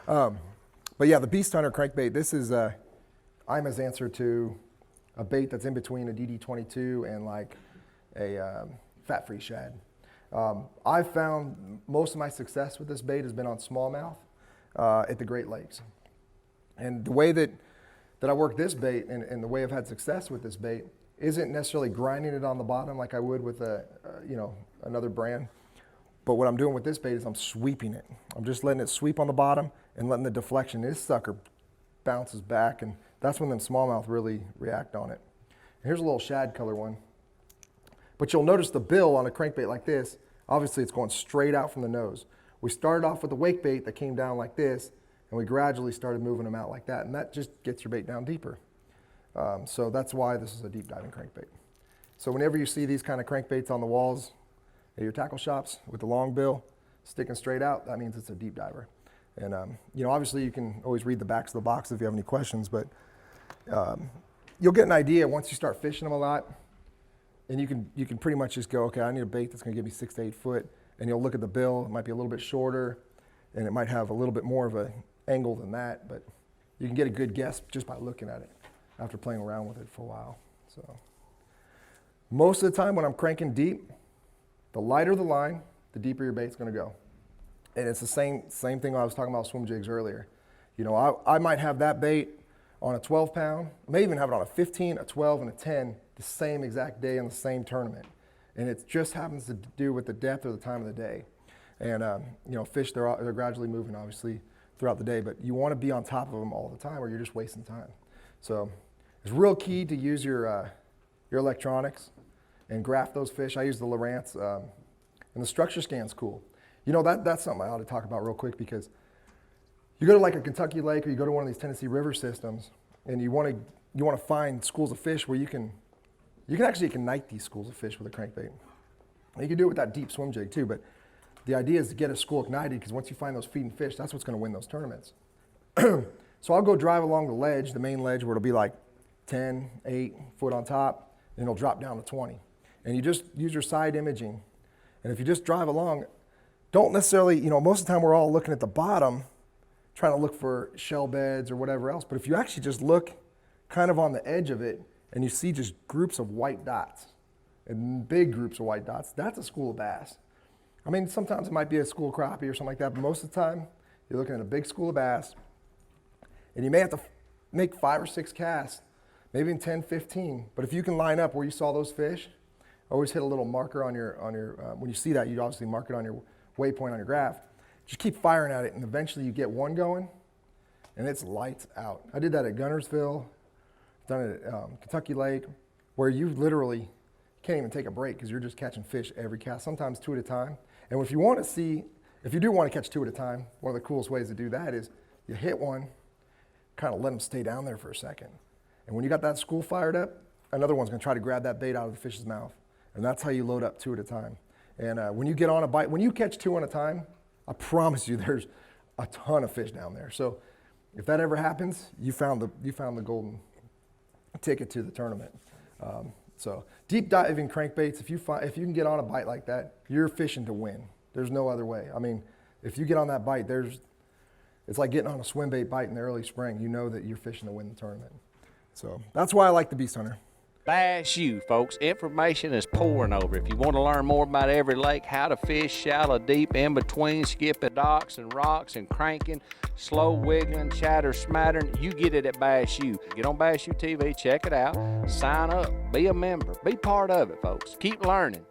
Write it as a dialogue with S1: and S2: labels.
S1: But yeah, the Beast Hunter crankbait, this is IMA's answer to a bait that's in between a DD22 and like a fat-free shad. I've found most of my success with this bait has been on smallmouth at the Great Lakes. And the way that I work this bait and the way I've had success with this bait isn't necessarily grinding it on the bottom like I would with another brand. But what I'm doing with this bait is I'm sweeping it. I'm just letting it sweep on the bottom and letting the deflection, this sucker bounces back, and that's when them smallmouth really react on it. And here's a little shad color one. But you'll notice the bill on a crankbait like this, obviously it's going straight out from the nose. We started off with a wake bait that came down like this, and we gradually started moving them out like that, and that just gets your bait down deeper. So that's why this is a deep diving crankbait. So whenever you see these kind of crankbaits on the walls at your tackle shops with the long bill sticking straight out, that means it's a deep diver. And obviously you can always read the backs of the box if you have any questions, but you'll get an idea once you start fishing them a lot, and you can pretty much just go, okay, I need a bait that's going to give me 6 to 8 foot, and you'll look at the bill. It might be a little bit shorter, and it might have a little bit more of an angle than that, but you can get a good guess just by looking at it after playing around with it for a while. So most of the time when I'm cranking deep, the lighter the line, the deeper your bait's going to go. And it's the same thing I was talking about swim jigs earlier. I might have that bait on a 12 pound, I may even have it on a 15, a 12, and a 10 the same exact day in the same tournament. And it just happens to do with the depth or the time of the day. And fish, they're gradually moving obviously throughout the day, but you want to be on top of them all the time or you're just wasting time. So it's real key to use your electronics and graph those fish. I use the Lowrance, and the structure scan's cool. That's something I ought to talk about real quick, because you go to like a Kentucky lake or you go to one of these Tennessee river systems, and you want to find schools of fish where you can actually ignite these schools of fish with a crankbait. And you can do it with that deep swim jig too, but the idea is to get a school ignited, because once you find those feeding fish, that's what's going to win those tournaments. So I'll go drive along the ledge, the main ledge, where it'll be like 10, 8 foot on top, and it'll drop down to 20. And you just use your side imaging. And if you just drive along, don't necessarily, most of the time we're all looking at the bottom, trying to look for shell beds or whatever else. But if you actually just look kind of on the edge of it, and you see just groups of white dots, and big groups of white dots, that's a school of bass. I mean, sometimes it might be a school of crappie or something like that, but most of the time, you're looking at a big school of bass, and you may have to make 5 or 6 casts, maybe in 10, 15. But if you can line up where you saw those fish, always hit a little marker on your when you see that, you obviously mark it on your waypoint on your graph. Just keep firing at it, and eventually you get one going, and it's lights out. I did that at Gunnersville, done it at Kentucky Lake, where you literally can't even take a break because you're just catching fish every cast, sometimes 2 at a time. And if you do want to catch 2 at a time, one of the coolest ways to do that is you hit one, kind of let them stay down there for a second. And when you got that school fired up, another one's going to try to grab that bait out of the fish's mouth. And that's how you load up 2 at a time. And when you get on a bite, when you catch 2 at a time, I promise you there's a ton of fish down there. So if that ever happens, you found the golden ticket to the tournament. So deep diving crankbaits, if you can get on a bite like that, you're fishing to win. There's no other way. I mean, if you get on that bite, it's like getting on a swim bait bite in the early spring. You know that you're fishing to win the tournament. So that's why I like the Beast Hunter.
S2: Bass U, folks. Information is pouring over. If you want to learn more about every lake, how to fish shallow, deep, in between, skipping docks and rocks and cranking, slow wiggling, chatter, smattering, you get it at Bass U. Get on Bass U TV, check it out, sign up, be a member, be part of it, folks. Keep learning.